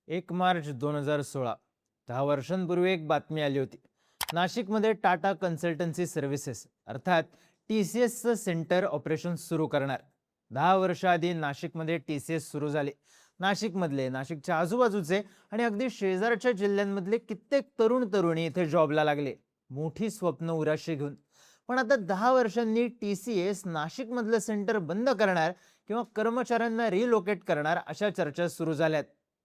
1 मार्च 2016, 10 वर्षांपूर्वी एक बातमी आली होती. नाशिकमध्ये टाटा कन्सल्टन्सी सर्व्हिसेस अर्थात TCSचं सेंटर ऑपरेशन सुरू करणार. 10 वर्ष आधी नाशिकमध्ये TCS सुरू झाले. नाशिकमधले, नाशिकच्या आजूबाजूचे आणि अगदी शेजारच्या जिल्ह्यांमधले कित्येक तरुण तरुणी इथे जॉबला लागले, मोठी स्वप्न उराशी घेऊन. पण आता 10 वर्षांनी TCS नाशिकमधलं सेंटर बंद करणार किंवा कर्मचाऱ्यांना रिलोकेट करणार अशा चर्चा सुरू झाल्यात.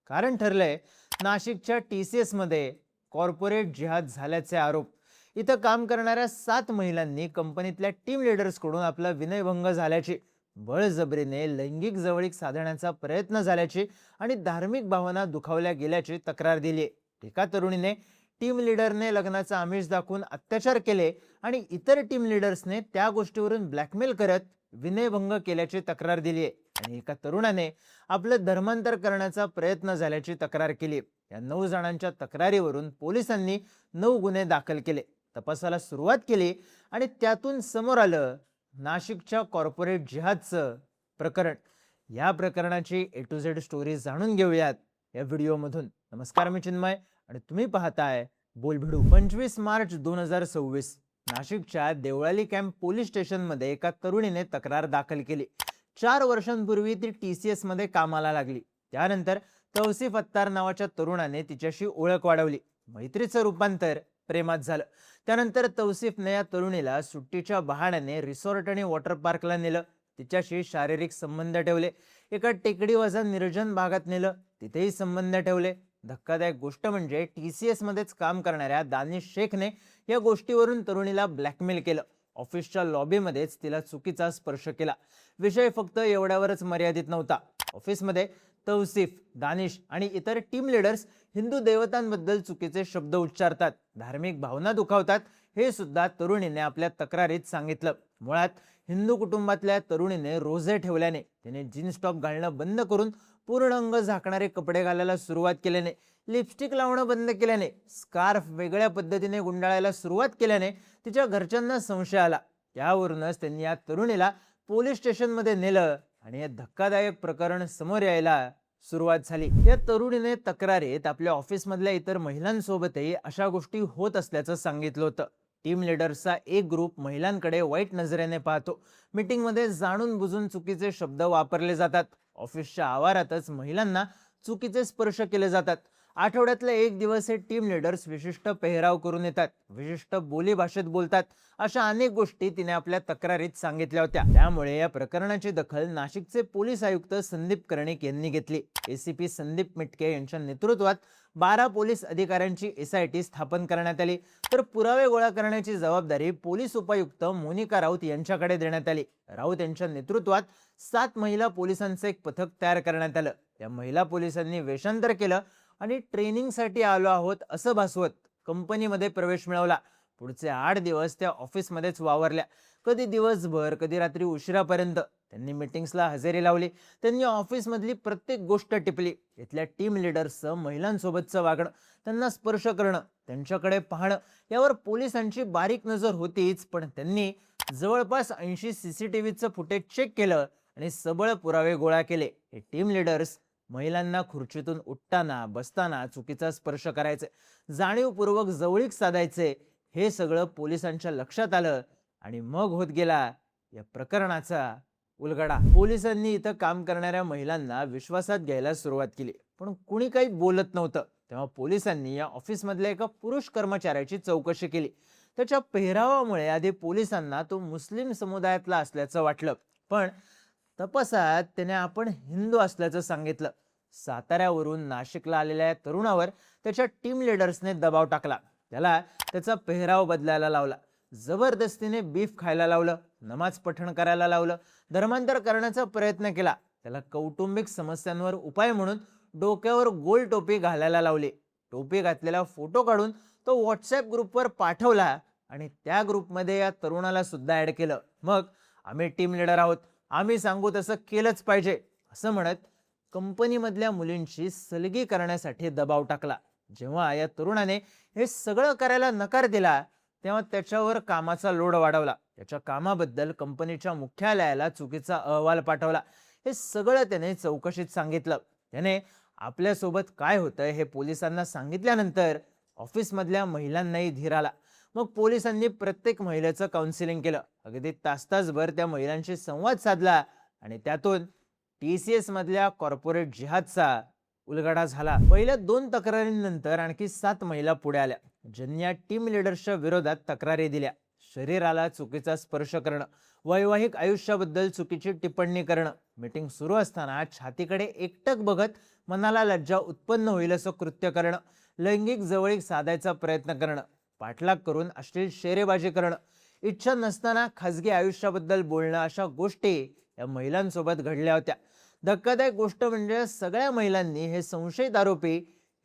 कारण ठरलंय, नाशिकच्या TCS मध्ये कॉर्पोरेट जिहाद झाल्याचे आरोप. इथं काम करणाऱ्या 7 महिलांनी कंपनीतल्या टीम लीडर्सकडून आपला विनयभंग झाल्याची, बळजबरीने लैंगिक जवळीक साधण्याचा प्रयत्न झाल्याची आणि धार्मिक भावना दुखावल्या गेल्याची तक्रार दिली. एका तरुणीने टीम लीडरने लग्नाचा आमिष दाखवून अत्याचार केले आणि इतर टीम लीडर्सने त्या गोष्टीवरून ब्लॅकमेल करत विनयभंग केल्याची तक्रार दिली आहे. आणि एका तरुणाने आपलं धर्मांतर करण्याचा प्रयत्न झाल्याची तक्रार केली. या 9 जणांच्या तक्रारीवरून पोलिसांनी 9 गुन्हे दाखल केले, तपासाला सुरुवात केली आणि त्यातून समोर आलं नाशिकच्या कॉर्पोरेट जिहादचं प्रकरण. या प्रकरणाची A to Z स्टोरी जाणून घेऊयात या व्हिडिओमधून. नमस्कार, मी चिन्मय आणि तुम्ही पाहताय बोलभिडू. 25 मार्च 2026, नाशिकच्या देवळाली कॅम्प पोलीस स्टेशनमध्ये एका तरुणीने तक्रार दाखल केली. 4 वर्षांपूर्वी ती TCS मध्ये कामाला लागली. त्यानंतर तौसिफ अत्तार नावाच्या तरुणाने तिच्याशी ओळख वाढवली. मैत्रीचं रूपांतर प्रेमात झालं. त्यानंतर तौसिफने या तरुणीला सुट्टीच्या बहाण्याने रिसॉर्ट आणि वॉटर पार्कला नेलं. तिच्याशी शारीरिक संबंध ठेवले. एका टेकडीवजा निर्जन भागात नेलं, तिथेही संबंध ठेवले. धक्कादायक गोष्ट म्हणजे TCS मध्येच काम करणाऱ्या दानिश शेखने या गोष्टीवरून तरुणीला ब्लॅकमेल केलं. ऑफिसच्या लॉबीमध्येच तिला चुकीचा स्पर्श केला. विषय फक्त एवढ्यावरच मर्यादित नव्हता. ऑफिसमध्ये तौसिफ, दानिश आणि इतर टीम लीडर्स हिंदू देवतांबद्दल चुकीचे शब्द उच्चारतात, धार्मिक भावना दुखावतात, हे सुद्धा तरुणीने आपल्या तक्रारीत सांगितलं. मुळात हिंदू कुटुंबातल्या तरुणीने रोजे ठेवल्याने, तिने जीन्स टॉप घालणं बंद करून पूर्ण अंग झाकणारे कपडे घालायला सुरुवात केल्याने, लिपस्टिक लावणं बंद केल्याने, स्कार्फ वेगळ्या पद्धतीने गुंडाळायला सुरुवात केल्याने तिच्या घरच्यांना संशय आला. त्यावरूनच त्यांनी या तरुणीला पोलीस स्टेशनमध्ये नेलं आणि हे धक्कादायक प्रकरण समोर यायला सुरुवात झाली. या तरुणीने तक्रारीत आपल्या ऑफिसमधल्या इतर महिलांसोबतही अशा गोष्टी होत असल्याचं सांगितलं होतं. टीम लीडर्सचा एक ग्रुप महिलांकडे वाईट नजरेने पाहतो. मीटिंगमध्ये जाणून बुजून चुकीचे शब्द वापरले जातात. ऑफिसच्या आवारातच महिलांना चुकीचे स्पर्श केले जातात. आठवड्यातले एक दिवस हे टीम लीडर्स विशिष्ट पेहराव करून येतात, विशिष्ट बोली भाषेत बोलतात. अशा अनेक गोष्टी तिने आपल्या तक्रारीत सांगितल्या होत्या. त्यामुळे या प्रकरणाची दखल नाशिकचे पोलीस आयुक्त संदीप कर्णिक यांनी घेतली. ACP संदीप मिटके यांच्या नेतृत्वात 12 पोलीस अधिकाऱ्यांची SIT स्थापन करण्यात आली. तर पुरावे गोळा करण्याची जबाबदारी पोलीस उपायुक्त मोनिका राऊत यांच्याकडे देण्यात आली. राऊत यांच्या नेतृत्वात 7 महिला पोलिसांचं एक पथक तयार करण्यात आलं. त्या महिला पोलिसांनी वेषांतर केलं आणि ट्रेनिंगसाठी आलो आहोत असं भासवत कंपनीमध्ये प्रवेश मिळवला. पुढचे 8 दिवस त्या ऑफिसमध्येच वावरल्या. कधी दिवसभर, कधी रात्री उशिरापर्यंत. त्यांनी मीटिंग्सला हजेरी लावली. त्यांनी ऑफिसमधली प्रत्येक गोष्ट टिपली. इथल्या टीम लीडर्सचं महिलांसोबतचं वागणं, त्यांना स्पर्श करणं, त्यांच्याकडे पाहणं, यावर पोलिसांची बारीक नजर होतीच. पण त्यांनी जवळपास 80 CCTVचं फुटेज चेक केलं आणि सबळ पुरावे गोळा केले. हे टीम लीडर्स महिलांना खुर्चीतून उठताना, बसताना चुकीचा स्पर्श करायचे, जाणीवपूर्वक जवळीक साधायचे. हे सगळं पोलिसांच्या लक्षात आलं आणि मग होत गेला या प्रकरणाचा उलगडा. पोलिसांनी इथं काम करणाऱ्या महिलांना विश्वासात घ्यायला सुरुवात केली, पण कुणी काही बोलत नव्हतं. तेव्हा पोलिसांनी या ऑफिसमधल्या एका पुरुष कर्मचाऱ्याची चौकशी केली. त्याच्या पेहरावामुळे आधी पोलिसांना तो मुस्लिम समुदायातला असल्याचं वाटलं, पण तपासात त्याने आपण हिंदू असल्याचं सांगितलं. साताऱ्यावरून नाशिकला आलेल्या या तरुणावर त्याच्या टीम लीडर्सने दबाव टाकला. त्याला त्याचा पेहराव बदलायला लावला, जबरदस्तीने बीफ खायला लावलं, नमाज पठण करायला लावलं, धर्मांतर करण्याचा प्रयत्न केला. त्याला कौटुंबिक समस्यांवर उपाय म्हणून डोक्यावर गोल टोपी घालायला लावली. टोपी घातलेला फोटो काढून तो WhatsApp ग्रुपवर पाठवला आणि त्या ग्रुपमध्ये या तरुणाला सुद्धा ऍड केलं. मग आम्ही टीम लीडर आहोत, आम्ही सांगू तसं केलंच पाहिजे असं म्हणत कंपनीमधल्या मुलींची सलगी करण्यासाठी दबाव टाकला. जेव्हा या तरुणाने हे सगळं करायला नकार दिला, तेव्हा त्याच्यावर कामाचा लोड वाढवला. त्याच्या कामाबद्दल कंपनीच्या मुख्यालयाला चुकीचा अहवाल पाठवला. हे सगळं त्याने चौकशीत सांगितलं. त्याने आपल्यासोबत काय होतं हे पोलिसांना सांगितल्यानंतर ऑफिसमधल्या महिलांनाही धीर आला. मग पोलिसांनी प्रत्येक महिलेचं काउन्सिलिंग केलं. अगदी तासभर त्या महिलांशी संवाद साधला आणि त्यातून TCS मधल्या कॉर्पोरेट जिहादचा उलगडा झाला. पहिल्या 2 तक्रारींनंतर आणखी 7 महिला पुढे आल्या, ज्यांनी या टीम लिडर्सच्या विरोधात तक्रारी दिल्या. शरीराला चुकीचा स्पर्श करणं, वैवाहिक आयुष्याबद्दल चुकीची टिप्पणी करणं, मीटिंग सुरू असताना छातीकडे एकटक बघत मनाला लज्जा उत्पन्न होईल असं कृत्य करणं, लैंगिक जवळीक साधायचा प्रयत्न करणं, पाठलाग करून अश्लील शेरेबाजी करणं, इच्छा नसताना खासगी आयुष्याबद्दल बोलणं, अशा गोष्टी या महिलांसोबत घडल्या होत्या. धक्कादायक गोष्ट म्हणजे सगळ्या महिलांनी हे संशयित आरोपी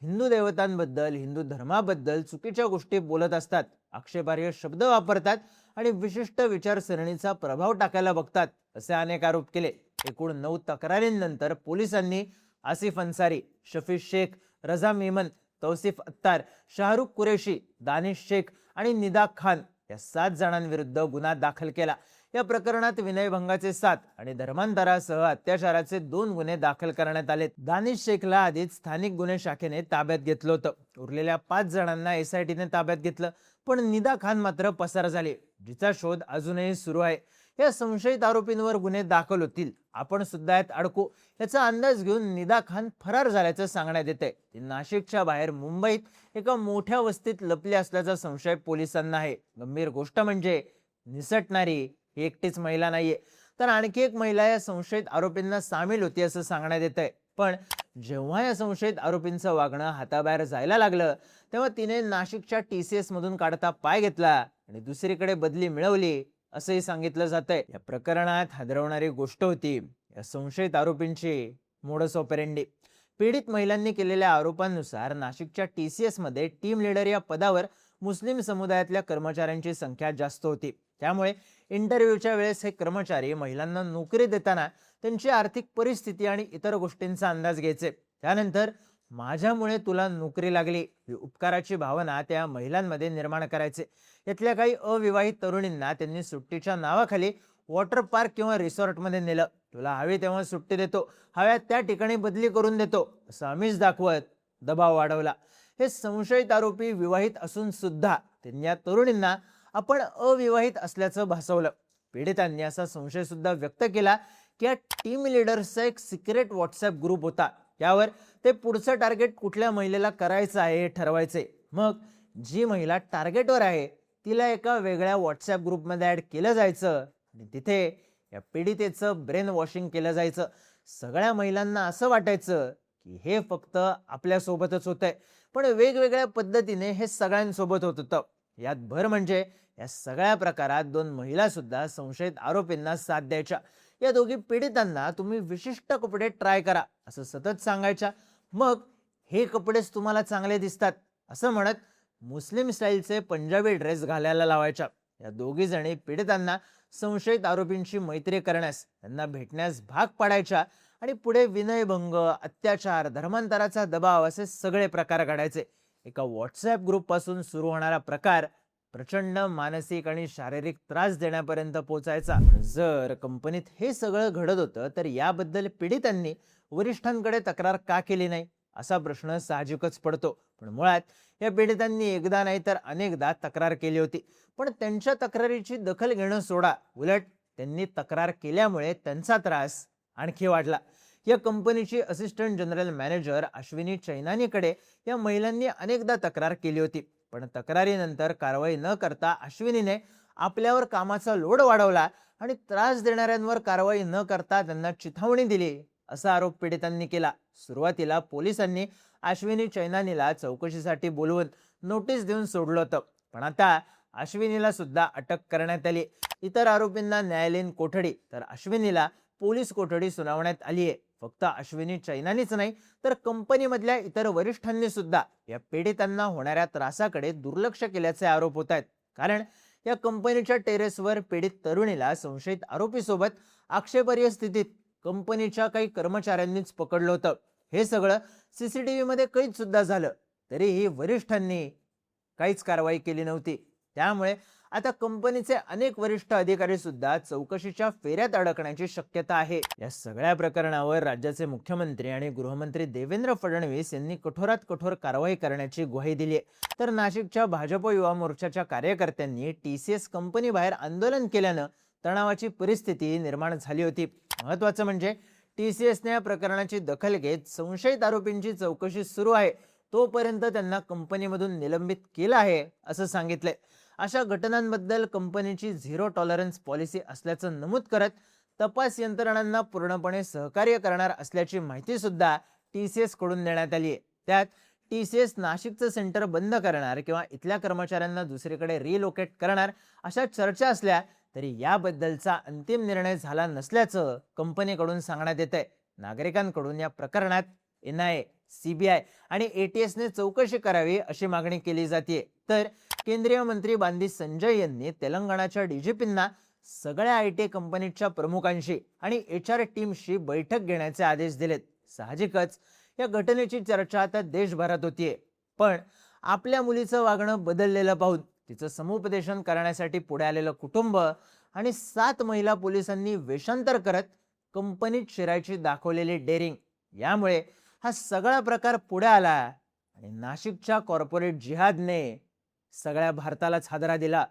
हिंदू देवतांबद्दल, हिंदू धर्माबद्दल चुकीच्या गोष्टी बोलत असतात, आक्षेपार्ह शब्द वापरतात आणि विशिष्ट विचारसरणीचा प्रभाव टाकायला बघतात, असे अनेक आरोप केले. एकूण 9 तक्रारींनंतर पोलिसांनी आसिफ अन्सारी, शफी शेख, रजा मेमन, तौसिफ अत्तार, शाहरुख कुरेशी, दानिश शेख आणि निदा खान या 7 जणांविरुद्ध गुन्हा दाखल केला. या प्रकरणात विनयभंगाचे 7 आणि धर्मांतरासह अत्याचाराचे 2 गुन्हे दाखल करण्यात आले. दानिश शेखला आधीच स्थानिक गुन्हे शाखेने ताब्यात घेतलं होतं. उरलेल्या 5 जणांना SITने ताब्यात घेतलं, पण निदा खान मात्र पसार झाली, जिचा शोध अजूनही सुरू आहे. या संशयित आरोपींवर गुन्हे दाखल होतील, आपण सुद्धा यात अडकू, याचा अंदाज घेऊन निदा खान फरार झाल्याचं सांगण्यात येतंय. ती नाशिकच्या बाहेर मुंबईत एका मोठ्या वस्तीत लपली असल्याचा संशय पोलिसांना आहे. गंभीर गोष्ट म्हणजे निसटणारी ही एकटीच महिला नाहीये, तर आणखी एक महिला या संशयित आरोपींना सामील होती असं सांगण्यात येतंय. पण जेव्हा या संशयित आरोपींचं वागणं हाताबाहेर जायला लागलं, तेव्हा तिने नाशिकच्या TCS मधून काढता पाय घेतला आणि दुसरीकडे बदली मिळवली असंही सांगितलं जातंय. या प्रकरणात हादरवणारी गोष्ट होती या संशयित आरोपींची मोडस ऑपरेंडी. पीडित महिलांनी केलेल्या आरोपांनुसार नाशिकच्या TCS मध्ये टीम लीडर या पदावर मुस्लिम समुदायातल्या कर्मचाऱ्यांची संख्या जास्त होती. त्यामुळे इंटरव्ह्यूच्या वेळेस हे कर्मचारी महिलांना नोकरी देताना त्यांची आर्थिक परिस्थिती आणि इतर गोष्टींचा अंदाज घ्यायचे. त्यानंतर माझ्यामुळे तुला नोकरी लागली ही उपकाराची भावना त्या महिलांमध्ये निर्माण करायचे. यातल्या काही अविवाहित तरुणींना त्यांनी सुट्टीच्या नावाखाली वॉटर पार्क किंवा रिसॉर्टमध्ये नेलं. तुला हवी तेव्हा सुट्टी देतो, हव्या त्या ठिकाणी बदली करून देतो असं आमिष दाखवत दबाव वाढवला. हे संशयित आरोपी विवाहित असून सुद्धा त्यांनी या तरुणींना आपण अविवाहित असल्याचं भासवलं. पीडितांनी असा संशय सुद्धा व्यक्त केला की या टीम लीडर्सचा एक सिक्रेट व्हॉट्सअप ग्रुप होता, यावर ते पुढचं टार्गेट कुठल्या महिलेला करायचं आहे हे ठरवायचे. मग जी महिला टार्गेटवर आहे तिला एका वेगळ्या व्हॉट्सअप ग्रुपमध्ये ऍड केलं जायचं आणि तिथे या पीडितेचं ब्रेन वॉशिंग केलं जायचं. सगळ्या महिलांना असं वाटायचं की हे फक्त आपल्यासोबतच होतंय, पण वेगवेगळ्या पद्धतीने हे सगळ्यांसोबत होत होतं. यात भर म्हणजे या सगळ्या प्रकारात 2 महिला सुद्धा संशयित आरोपींना साथ द्यायच्या. या दोघी पीडितांना तुम्ही विशिष्ट कपडे ट्राय करा असं सतत सांगायच्या. मग हे कपडेच तुम्हाला चांगले दिसतात असं म्हणत मुस्लिम स्टाईलचे पंजाबी ड्रेस घालायला लावायच्या. या दोघी जणी पीडितांना संशयित आरोपींची मैत्री करण्यास, त्यांना भेटण्यास भाग पाडायच्या आणि पुढे विनयभंग, अत्याचार, धर्मांतराचा दबाव असे सगळे प्रकार घडायचे. एका व्हॉट्सअप ग्रुप पासून सुरू होणारा प्रकार प्रचंड मानसिक आणि शारीरिक त्रास देण्यापर्यंत पोहोचायचा. जर कंपनीत हे सगळं घडत होतं तर याबद्दल पीडितांनी वरिष्ठांकडे तक्रार का केली नाही असा प्रश्न साहजिकच पडतो. पण मुळात या पीडितांनी एकदा नाही तर अनेकदा तक्रार केली होती, पण त्यांच्या तक्रारीची दखल घेणं सोडा, उलट त्यांनी तक्रार केल्यामुळे त्यांचा त्रास आणखी वाढला. या कंपनीची असिस्टंट जनरल मॅनेजर अश्विनी चैनानीकडे या महिलांनी अनेकदा तक्रार केली होती, पण तक्रारीनंतर कारवाई न करता अश्विनीने आपल्यावर कामाचा लोड वाढवला आणि त्रास देणाऱ्यांवर कारवाई न करता त्यांना चिथावणी दिली असा आरोप पीडितांनी केला. सुरुवातीला पोलिसांनी अश्विनी चैनानीला चौकशीसाठी बोलवून नोटीस देऊन सोडलं होतं, पण आता अश्विनीला सुद्धा अटक करण्यात आली. इतर आरोपींना न्यायालयीन कोठडी तर अश्विनीला पोलीस कोठडी सुनावण्यात आली आहे. फक्त अश्विनी चैनानीच नाही तर कंपनीमधल्या इतर वरिष्ठांनी सुद्धा या पीडितांना होणाऱ्या त्रासाकडे दुर्लक्ष केल्याचे आरोप होत आहेत. कारण या कंपनीच्या टेरेसवर पीडित तरुणीला संशयित आरोपीसोबत आक्षेपार्ह स्थितीत कंपनीच्या काही कर्मचाऱ्यांनीच पकडलं होतं. हे सगळं CCTV मध्ये कैद सुद्धा झालं, तरीही वरिष्ठांनी काहीच कारवाई केली नव्हती. त्यामुळे आता कंपनीचे अनेक वरिष्ठ अधिकारी सुद्धा चौकशीच्या फेऱ्यात अडकण्याची शक्यता आहे. या सगळ्या प्रकरणावर राज्याचे मुख्यमंत्री आणि गृहमंत्री देवेंद्र फडणवीस यांनी कठोरात कठोर कारवाई करण्याची ग्वाही दिली आहे. तर नाशिकच्या भाजप युवा मोर्चाच्या कार्यकर्त्यांनी TCS कंपनी बाहेर आंदोलन केल्यानं तणावाची परिस्थिती निर्माण झाली होती. महत्त्वाचं म्हणजे TCSने या प्रकरणाची दखल घेत संशयित आरोपींची चौकशी सुरू आहे तोपर्यंत त्यांना कंपनीमधून निलंबित केलं आहे असं सांगितलंय. अशा घटनांबद्दल कंपनीची झिरो टॉलरन्स पॉलिसी असल्याचं नमूद करत तपास यंत्रणांना पूर्णपणे सहकार्य करणार असल्याची माहिती सुद्धा TCS कडून देण्यात आली आहे. त्यात TCS नाशिकचं सेंटर बंद करणार किंवा इथल्या कर्मचाऱ्यांना दुसरीकडे रिलोकेट करणार अशा चर्चा असल्या तरी याबद्दलचा अंतिम निर्णय झाला नसल्याचं कंपनीकडून सांगण्यात येत आहे. नागरिकांकडून या प्रकरणात NIA, CBI आणि ATSने चौकशी करावी अशी मागणी केली जाते. तर केंद्रीय मंत्री बांदी संजय यांनी तेलंगणाच्या DGPंना सगळ्या IT कंपनीच्या प्रमुखांशी आणि HR टीमशी बैठक घेण्याचे आदेश दिलेत. साहजिकच या घटनेची चर्चा आता देशभरात होतीये. पण आपल्या मुलीचं वागणं बदललेलं पाहून तिचं समुपदेशन करण्यासाठी पुढे आलेलं कुटुंब आणि 7 महिला पोलिसांनी वेषांतर करत कंपनीत शिरायची दाखवलेली डेअरिंग यामुळे हा सगळा प्रकार पुढे आला आणि नाशिकच्या कॉर्पोरेट जिहादने सगळ्या भारतालाच हादरा दिला.